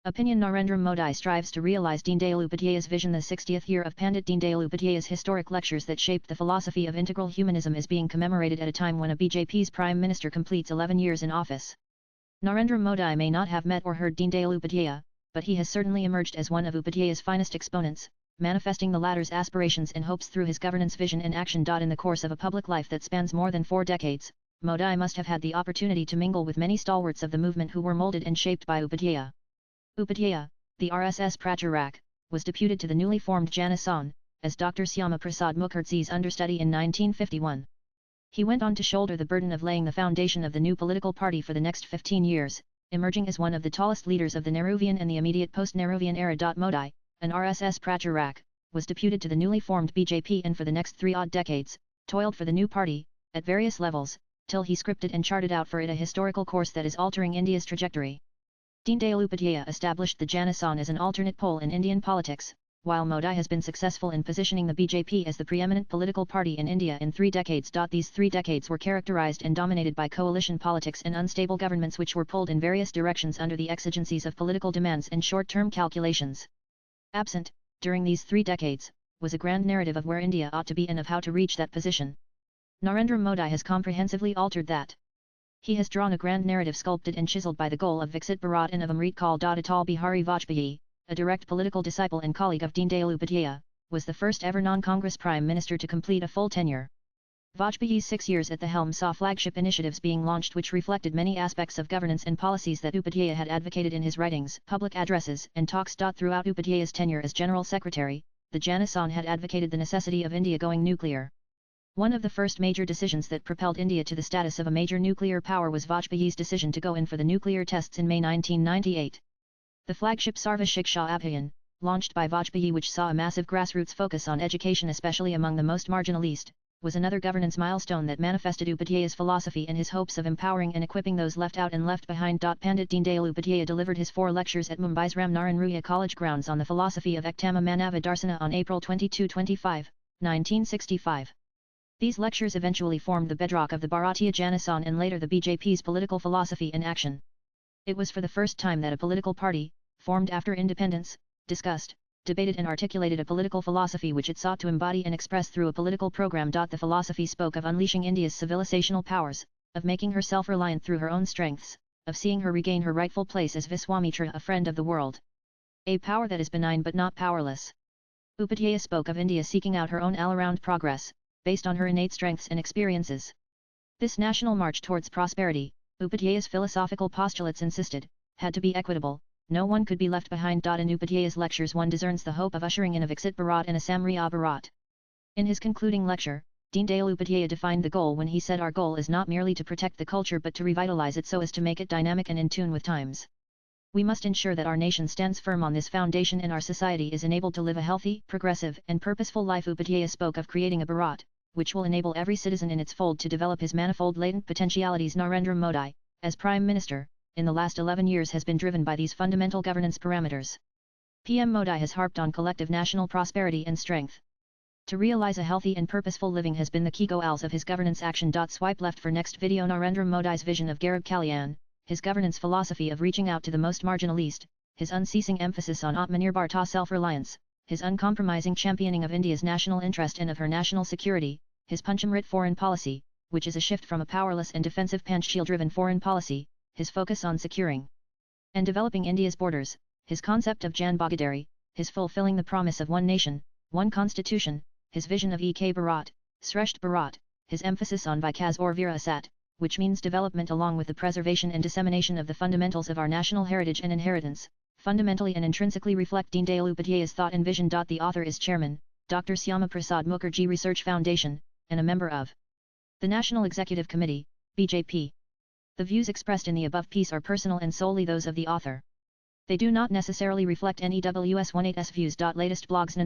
Opinion Narendra Modi strives to realize Deendayal Upadhyayas vision. The 60th year of Pandit Deendayal Upadhyayas' historic lectures that shaped the philosophy of integral humanism is being commemorated at a time when a BJP's Prime Minister completes 11 years in office. Narendra Modi may not have met or heard Deendayal Upadhyaya, but he has certainly emerged as one of Upadhyayas' finest exponents, manifesting the latter's aspirations and hopes through his governance vision and action. In the course of a public life that spans more than 4 decades, Modi must have had the opportunity to mingle with many stalwarts of the movement who were molded and shaped by Upadhyaya. Upadhyaya, the RSS Pracharak, was deputed to the newly formed Jana Sangh, as Dr. Syama Prasad Mukherjee's understudy in 1951. He went on to shoulder the burden of laying the foundation of the new political party for the next 15 years, emerging as one of the tallest leaders of the Nehruvian and the immediate post-Nehruvian era. Modi, an RSS Pracharak, was deputed to the newly formed BJP and for the next 3 odd decades, toiled for the new party, at various levels, till he scripted and charted out for it a historical course that is altering India's trajectory. Deendayal Upadhyaya established the Jana Sangh as an alternate pole in Indian politics, while Modi has been successful in positioning the BJP as the preeminent political party in India in 3 decades. These 3 decades were characterized and dominated by coalition politics and unstable governments which were pulled in various directions under the exigencies of political demands and short-term calculations. Absent, during these 3 decades, was a grand narrative of where India ought to be and of how to reach that position. Narendra Modi has comprehensively altered that. He has drawn a grand narrative sculpted and chiseled by the goal of Viksit Bharat and of Amrit Kal. Atal Bihari Vajpayee, a direct political disciple and colleague of Deendayal Upadhyaya, was the first ever non-Congress Prime Minister to complete a full tenure. Vajpayee's 6 years at the helm saw flagship initiatives being launched which reflected many aspects of governance and policies that Upadhyaya had advocated in his writings, public addresses and talks. Throughout Upadhyaya's tenure as General Secretary, the Jana Sangh had advocated the necessity of India going nuclear. One of the first major decisions that propelled India to the status of a major nuclear power was Vajpayee's decision to go in for the nuclear tests in May 1998. The flagship Sarva Shiksha Abhiyan, launched by Vajpayee, which saw a massive grassroots focus on education especially among the most marginalized, was another governance milestone that manifested Upadhyaya's philosophy and his hopes of empowering and equipping those left out and left behind. Pandit Deendayal Upadhyaya delivered his 4 lectures at Mumbai's Ram Naran Ruya College grounds on the philosophy of Ektama Manava Darsana on April 22-25, 1965. These lectures eventually formed the bedrock of the Bharatiya Jana Sangh and later the BJP's political philosophy and action. It was for the first time that a political party, formed after independence, discussed, debated and articulated a political philosophy which it sought to embody and express through a political program. The philosophy spoke of unleashing India's civilizational powers, of making her self-reliant through her own strengths, of seeing her regain her rightful place as Viswamitra, a friend of the world. A power that is benign but not powerless. Upadhyaya spoke of India seeking out her own all-around progress, based on her innate strengths and experiences. This national march towards prosperity, Upadhyaya's philosophical postulates insisted, had to be equitable. No one could be left behind. In Upadhyaya's lectures one discerns the hope of ushering in a Viksit Bharat and a Samriya Bharat. In his concluding lecture, Deendayal Upadhyaya defined the goal when he said our goal is not merely to protect the culture but to revitalize it so as to make it dynamic and in tune with times. We must ensure that our nation stands firm on this foundation and our society is enabled to live a healthy, progressive and purposeful life. Upadhyaya spoke of creating a Bharat, which will enable every citizen in its fold to develop his manifold latent potentialities. Narendra Modi, as Prime Minister, in the last 11 years has been driven by these fundamental governance parameters. PM Modi has harped on collective national prosperity and strength. To realize a healthy and purposeful living has been the key goals of his governance action. Swipe left for next video. Narendra Modi's vision of Garib Kalyan, his governance philosophy of reaching out to the most marginalized, his unceasing emphasis on Atmanirbharta self-reliance, his uncompromising championing of India's national interest and of her national security, his Panchamrit foreign policy, which is a shift from a powerless and defensive Panchsheel-driven foreign policy, his focus on securing and developing India's borders, his concept of Jan Bhagadari, his fulfilling the promise of one nation, one constitution, his vision of Ek Bharat, Sresht Bharat, his emphasis on Vikas or Virasat, which means development along with the preservation and dissemination of the fundamentals of our national heritage and inheritance, fundamentally and intrinsically reflect Deendayal Upadhyaya's thought and vision. The author is Chairman, Dr. Syama Prasad Mukherjee Research Foundation, and a member of the National Executive Committee, BJP. The views expressed in the above piece are personal and solely those of the author. They do not necessarily reflect NEWS18's views. Latest blogs